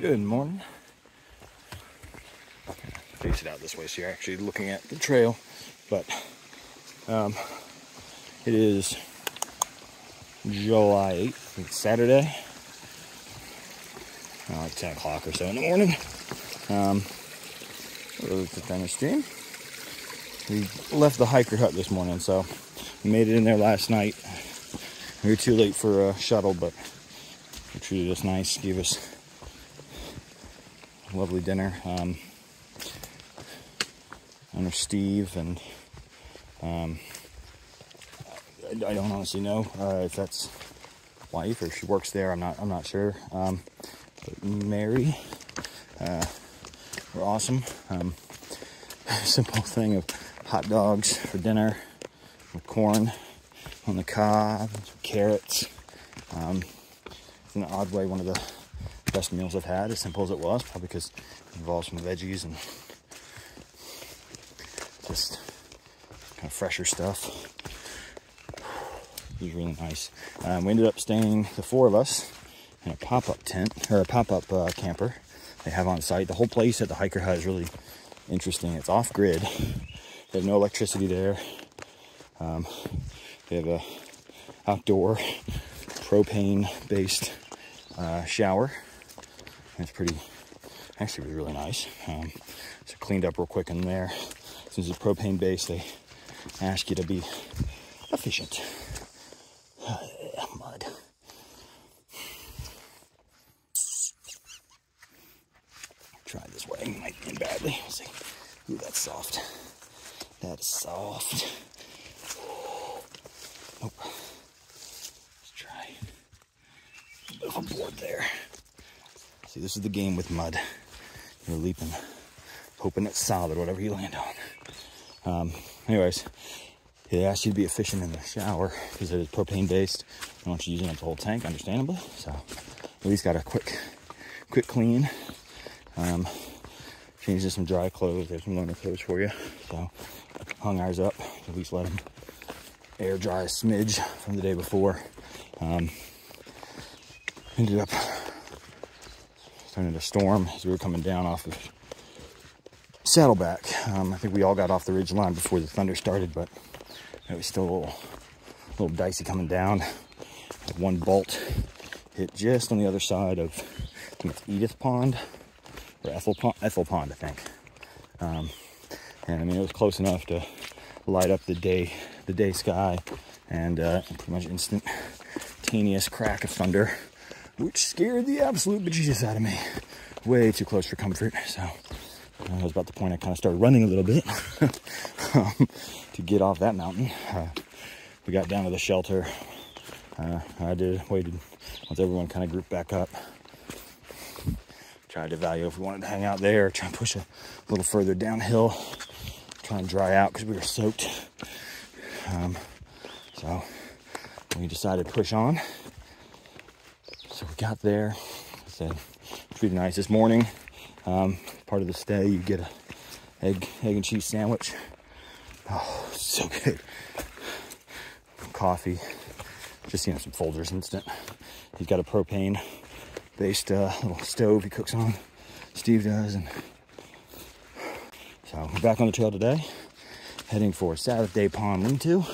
Good morning. Face it out this way so you're actually looking at the trail. But it is July 8th. It's Saturday. Like 10 o'clock or so in the morning. It's a kind of stream. We left the hiker hut this morning, so we made it in there last night. We were too late for a shuttle, but they treated us nice, gave us a lovely dinner. Owner Steve and I don't honestly know if that's wife or she works there. I'm not sure. But Mary were awesome. Simple thing of hot dogs for dinner with corn on the cob, carrots. It's in an odd way one of the best meals I've had, as simple as it was, probably because it involves some veggies and just kind of fresher stuff. It was really nice. We ended up staying, the four of us, in a pop-up tent, or a pop-up camper they have on site. The whole place at the hiker hut is really interesting. It's off-grid. They have no electricity there. They have a outdoor propane-based shower. It's actually really nice. So cleaned up real quick in there. Since it's propane-based, they ask you to be efficient. Mud. Try this way. Might end badly. We'll see. Ooh, that's soft. That is soft. Nope. Let's try. A bit of a board there. See, this is the game with mud. You're leaping, hoping it's solid, whatever you land on. Anyways, they asked you to be efficient in the shower because it is propane based. I don't want you using up the whole tank, understandably. So at least got a quick clean. Changed to some dry clothes. There's some loaner clothes for you. So hung ours up. At least let them air dry a smidge from the day before. Ended up starting to storm as we were coming down off of Saddleback. I think we all got off the ridge line before the thunder started, but it was still a little dicey coming down. One bolt hit just on the other side of, I think it's Edith Pond or Ethel Pond, I think. And I mean, it was close enough to light up the day sky, and pretty much instantaneous crack of thunder, which scared the absolute bejesus out of me. Way too close for comfort. So I was about the point I kind of started running a little bit to get off that mountain. We got down to the shelter. Waited once everyone kind of grouped back up. Tried to evaluate if we wanted to hang out there, try and push a little further downhill, try and dry out because we were soaked. So we decided to push on. So we got there. I said, pretty nice this morning. Part of the stay, you get a egg and cheese sandwich. Oh, so good. Coffee. Just, some Folgers instant. He's got a propane-based little stove he cooks on. Steve does. And so we're back on the trail today, heading for Sabbath Day Pond Lean-To.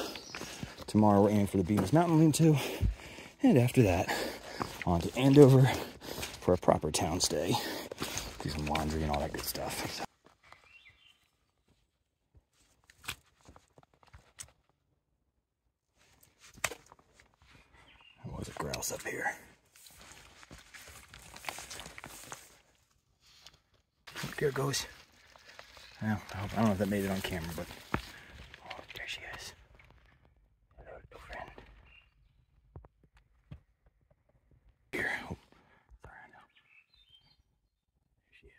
Tomorrow we're aiming for the Bemis Mountain Lean-To. And after that, on to Andover for a proper town stay. Do some laundry and all that good stuff. So. There was a grouse up here. There it goes. Well, I don't know if that made it on camera, but oh, there she is. Hello, little friend. Here. Oh, sorry, I know. There she is.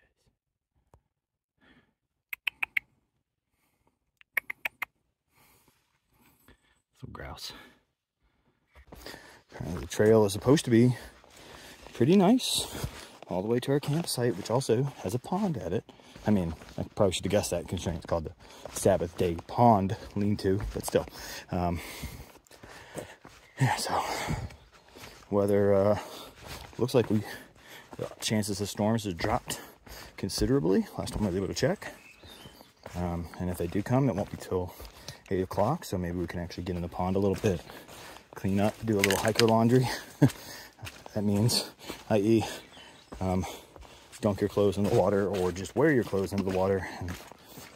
Little grouse. The trail is supposed to be pretty nice all the way to our campsite, which also has a pond at it. I mean, I probably should have guessed that considering it's called the Sabbath Day Pond Lean-To, but still. Yeah, so weather looks like we The chances of storms have dropped considerably last time I was able to check. And if they do come, it won't be till 8 o'clock, so maybe we can actually get in the pond a little bit, clean up, do a little hiker laundry. That means, i.e., dunk your clothes in the water, or just wear your clothes into the water and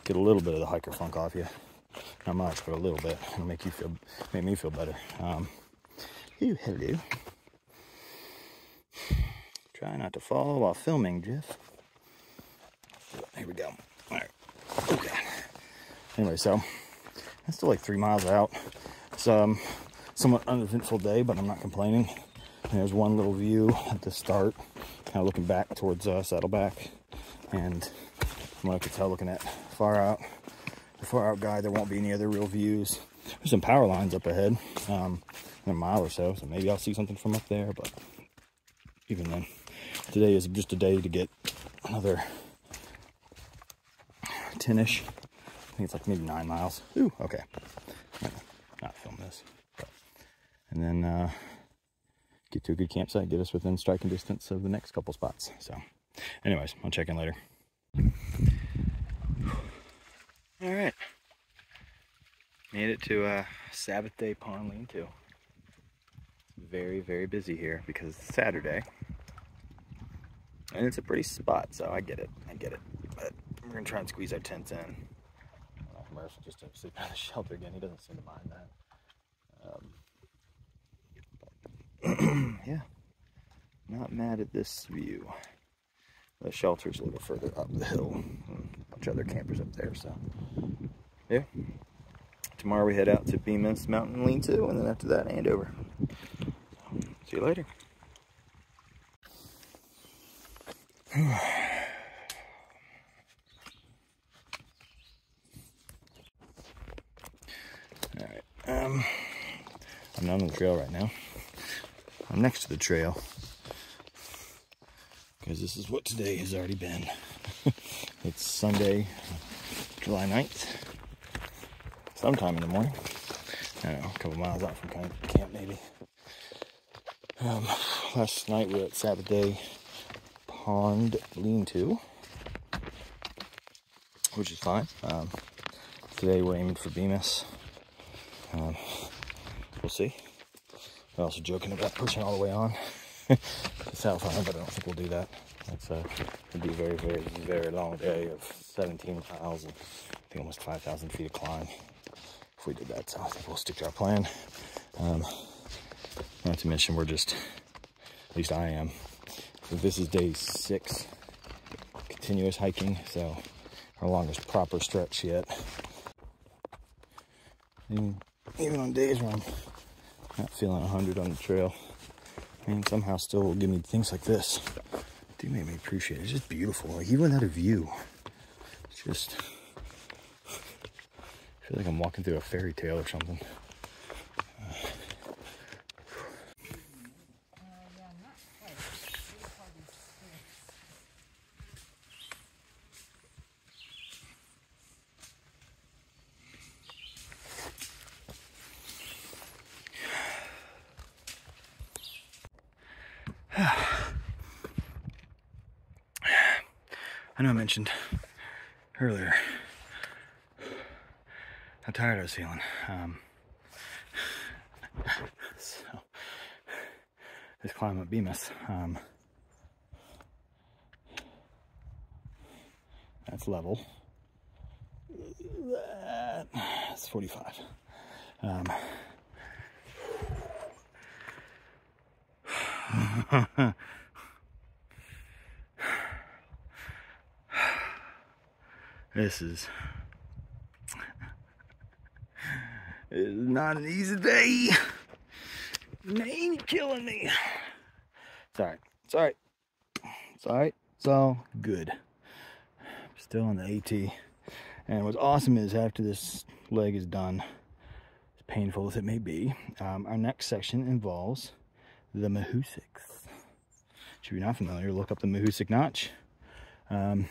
get a little bit of the hiker funk off you. Not much, but a little bit. It'll make me feel better. Hello. Try not to fall while filming, Jeff. Here we go. All right. Okay. Anyway, so that's still like 3 miles out. It's somewhat uneventful day, but I'm not complaining. And there's one little view at the start, kind of looking back towards Saddleback, and from what I could tell, looking at the far out guy, there won't be any other real views. There's some power lines up ahead, in a mile or so, so maybe I'll see something from up there, but even then, today is just a day to get another 10-ish. I think it's like maybe 9 miles. Ooh, okay. Not film this. And then get to a good campsite, get us within striking distance of the next couple spots. So anyways, I'll check in later. All right. Made it to Sabbath Day Pond Lean-To. Very, very busy here because it's Saturday. And it's a pretty spot, so I get it. But we're gonna try and squeeze our tents in. Murph just sleeping on the shelter again. He doesn't seem to mind that. Yeah, not mad at this view. The shelter's a little further up the hill. A bunch of other campers up there, so yeah. Tomorrow we head out to Bemis Mountain Lean-To, and then after that, Andover. See you later. Alright, I'm not on the trail right now. I'm next to the trail, because this is what today has already been. It's Sunday, July 9th, sometime in the morning. I don't know, a couple miles out from camp maybe. Last night we were at Sabbath Day Pond Lean-To, which is fine. Today we're aiming for Bemis. We'll see. We're also joking about pushing all the way on to South Line, but I don't think we'll do that. It's it'd be a very, very, very long day of 17 miles and I think almost 5,000 feet of climb if we did that. So I think we'll stick to our plan. Not to mention, we're just, at least I am. So this is day 6 continuous hiking, so our longest proper stretch yet. And even on days where I'm not feeling 100 on the trail, and somehow still will give me things like this. Do make me appreciate it. It's just beautiful. Like, even without a view, it's just, I feel like I'm walking through a fairy tale or something. I know I mentioned earlier how tired I was feeling. So this climb up Bemis, that's level. That's 45. This is not an easy day. Man, you're killing me. It's alright. It's alright. It's alright. It's all good. I'm still on the AT. And what's awesome is after this leg is done, as painful as it may be, our next section involves the Mahoosics. If you're not familiar, look up the Mahoosic Notch. And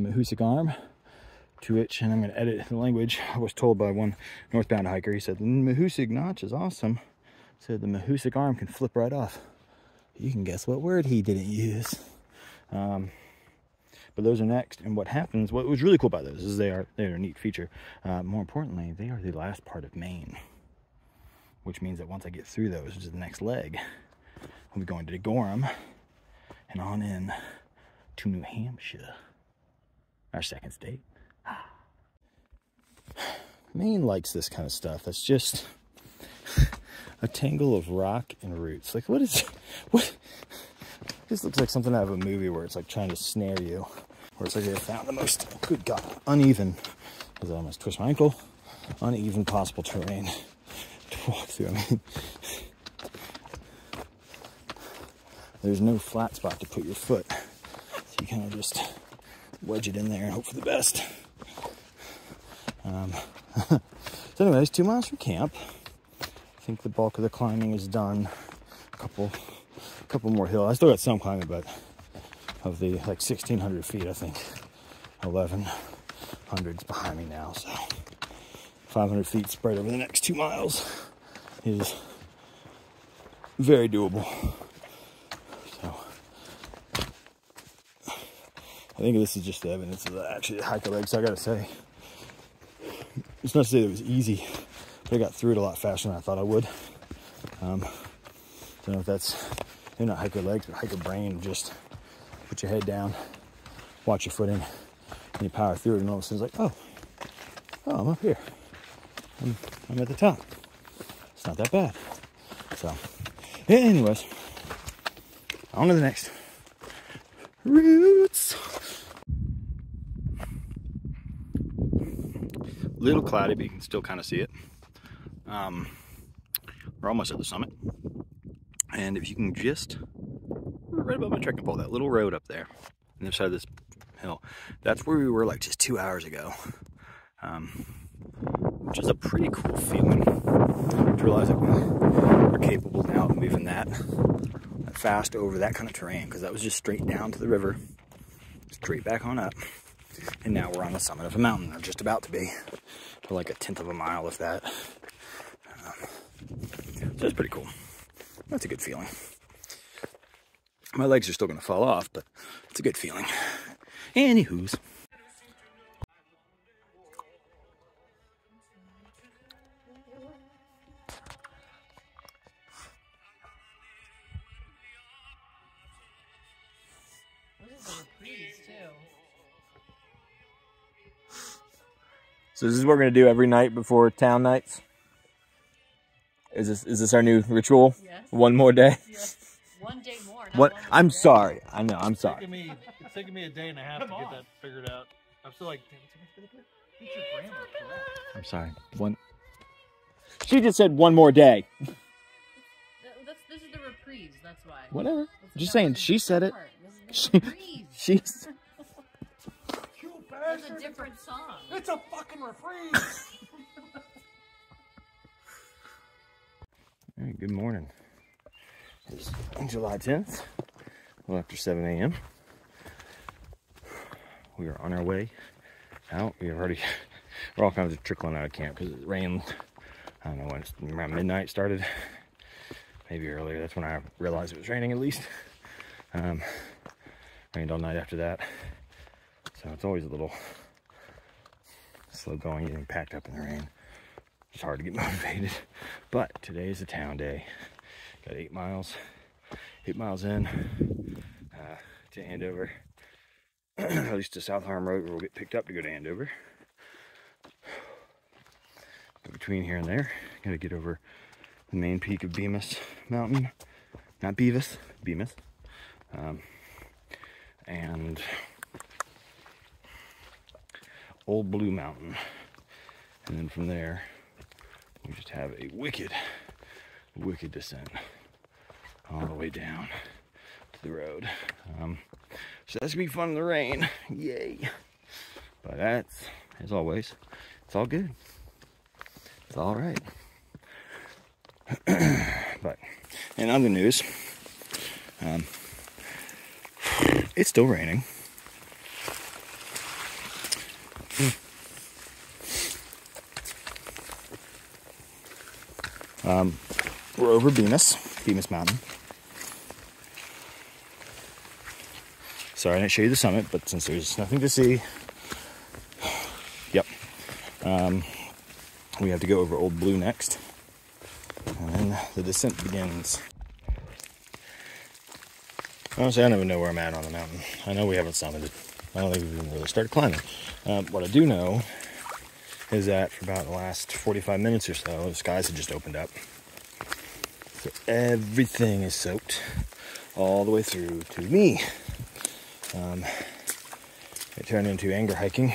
the Mahoosic Arm, to which, and I'm going to edit the language, I was told by one northbound hiker, he said, the Mahoosic Notch is awesome. He said the Mahoosic Arm can flip right off. You can guess what word he didn't use. But those are next, and what happens, what was really cool about those is they're a neat feature. More importantly, they are the last part of Maine, which means that once I get through those, which is the next leg, we'll be going to Gorham and on in to New Hampshire, our second state. Maine likes this kind of stuff. It's just a tangle of rock and roots. Like, what? This looks like something out of a movie where it's like trying to snare you. Where it's like they found the most, good God, uneven, because I almost twist my ankle, uneven possible terrain to walk through. I mean, there's no flat spot to put your foot. So you kind of just wedge it in there and hope for the best. So anyways, 2 miles from camp. I think the bulk of the climbing is done. A couple more hills. I still got some climbing, but of the like 1,600 feet, I think 1,100's behind me now. So 500 feet spread over the next 2 miles is very doable. So I think this is just the evidence of actually the hiker legs. I gotta say, it's not to say that it was easy, but I got through it a lot faster than I thought I would. Don't know if that's maybe not hiker legs, but hiker brain. Just put your head down, watch your footing, and you power through it, and all of a sudden it's like, oh, I'm up here. I'm at the top. It's not that bad. So, anyways, on to the next routes. Little cloudy, but you can still kind of see it. We're almost at the summit. And if you can just, right above my trekking pole, that little road up there, on the other side of this hill, that's where we were like just 2 hours ago. Which is a pretty cool feeling to realize that we're capable now of moving that fast over that kind of terrain, because that was just straight down to the river, straight back on up. And now we're on the summit of a mountain, or just about to be, for like 1/10 of a mile, if that. So it's pretty cool. That's a good feeling. My legs are still going to fall off, but it's a good feeling. Anywho's. So this is what we're going to do every night before town nights? Is this our new ritual? Yes. One more day? Yes. 1 day more. What? I'm sorry. I know. I'm sorry. It's taking me a day and a half to get that figured out. I'm still like, damn, it's your grammar correct. I'm sorry. She just said 1 more day. This is the reprise. That's why. Whatever. Just saying. She said it. She's. It's a different song. It's a fucking reprise. All right, good morning. It's July 10th, a little after 7 a.m. We are on our way out. We're all kinds of trickling out of camp because it rained. I don't know when it's around midnight started, maybe earlier. That's when I realized it was raining, at least. Rained all night after that. So it's always a little slow going, getting packed up in the rain. It's hard to get motivated. But today is a town day. Got 8 miles. 8 miles in to Andover. At least to South Harm Road, where we'll get picked up to go to Andover. But between here and there, gotta get over the main peak of Bemis Mountain. Not Beavis, Bemis. And Old Blue Mountain. And then from there, we just have a wicked descent all the way down to the road. So that's gonna be fun in the rain. Yay. But that's, as always, it's all good. It's all right. But in other news, it's still raining. We're over Bemis Mountain. Sorry I didn't show you the summit, but since there's nothing to see, yep. We have to go over Old Blue next, and then the descent begins. Honestly, I don't even know where I'm at on the mountain. I know we haven't summited. I don't think we've even really started climbing. What I do know is that for about the last 45 minutes or so, the skies have just opened up. So everything is soaked all the way through to me. It turned into anger hiking,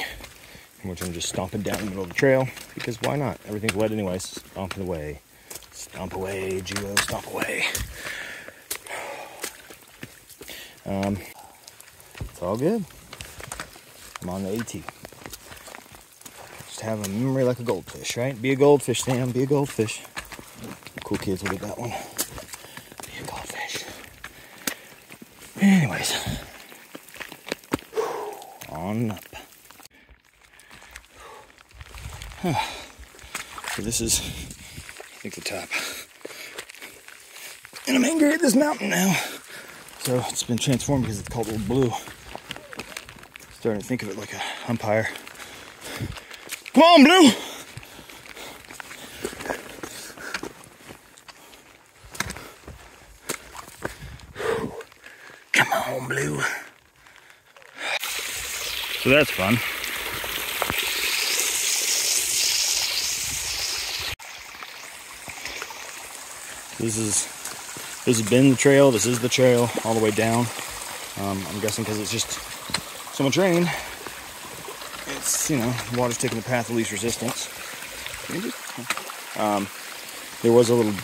in which I'm just stomping down the middle of the trail, because why not? Everything's wet anyway, stomping away. Stomp away, Geo, stomp away. It's all good. I'm on the AT. Just have a memory like a goldfish, right? Be a goldfish, Sam, be a goldfish. Cool kids will get that one. Be a goldfish. Anyways. On up. So this is, I think, the top. And I'm angry at this mountain now. So it's been transformed because it's called Old Blue. Starting to think of it like a umpire. Come on, Blue! Come on, Blue. So that's fun. This has been the trail. This is the trail all the way down. I'm guessing because it's just so much rain. It's, you know, the water's taking the path of least resistance. There was a little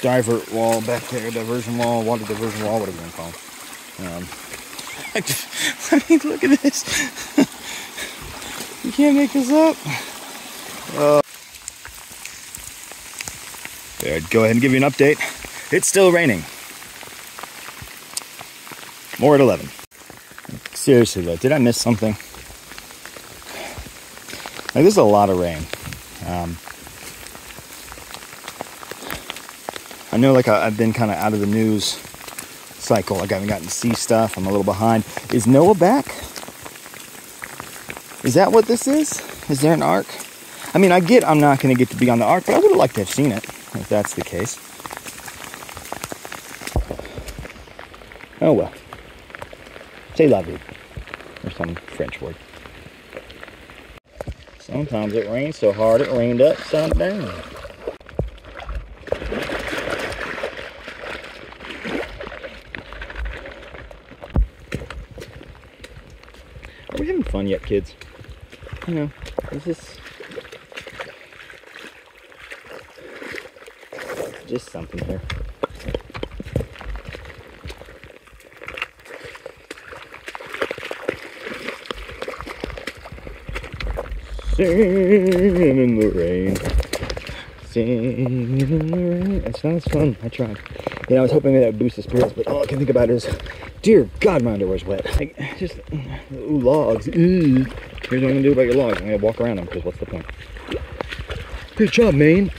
divert wall back there, diversion wall, water diversion wall, whatever you want to call it. I mean, look at this. You can't make this up. I'd go ahead and give you an update. It's still raining. More at 11. Seriously though, did I miss something? Like, this is a lot of rain. I know, like, I've been kind of out of the news cycle. Like, I haven't gotten to see stuff. I'm a little behind. Is Noah back? Is that what this is? Is there an ark? I mean, I get I'm not going to get to be on the ark, but I would have liked to have seen it, if that's the case. Oh well. C'est la vie. Or some French word. Sometimes it rains so hard it rained upside down. Are we having fun yet, kids? You know, is this just something here? Singing in the rain. Singing in the rain. It sounds fun. I tried. You know, I was hoping that would boost the spirits, but all I can think about is, dear God, my underwear's wet. Like, just, ooh, logs. Ooh. Here's what I'm gonna do about your logs. I'm gonna walk around them, because what's the point? Good job, Maine.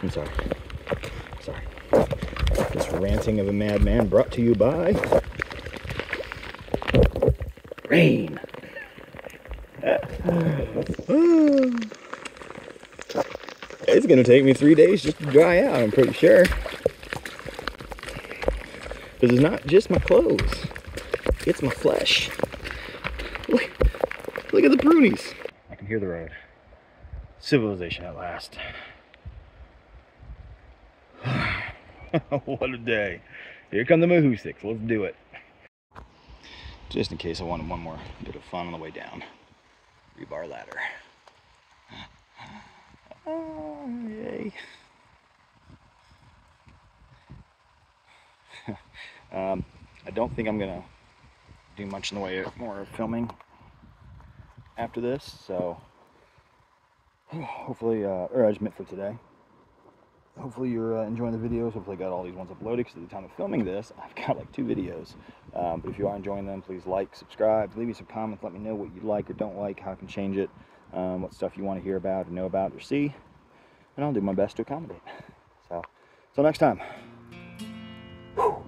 I'm sorry. Sorry. This ranting of a madman brought to you by rain. It's gonna take me 3 days just to dry out, I'm pretty sure. Because it's not just my clothes, it's my flesh. Look at the prunies. I can hear the road. Civilization at last. What a day. Here come the Mahoostics. Let's do it. Just in case I wanted one more bit of fun on the way down. Rebar ladder. Oh, yay. I don't think I'm gonna do much in the way of more filming after this, so hopefully, or I just meant for today. Hopefully you're enjoying the videos. Hopefully I got all these ones uploaded, because at the time of filming this, I've got like 2 videos. But if you are enjoying them, please like, subscribe, leave me some comments, let me know what you like or don't like, how I can change it, what stuff you want to hear about or know about or see, and I'll do my best to accommodate. So, until next time. Whew.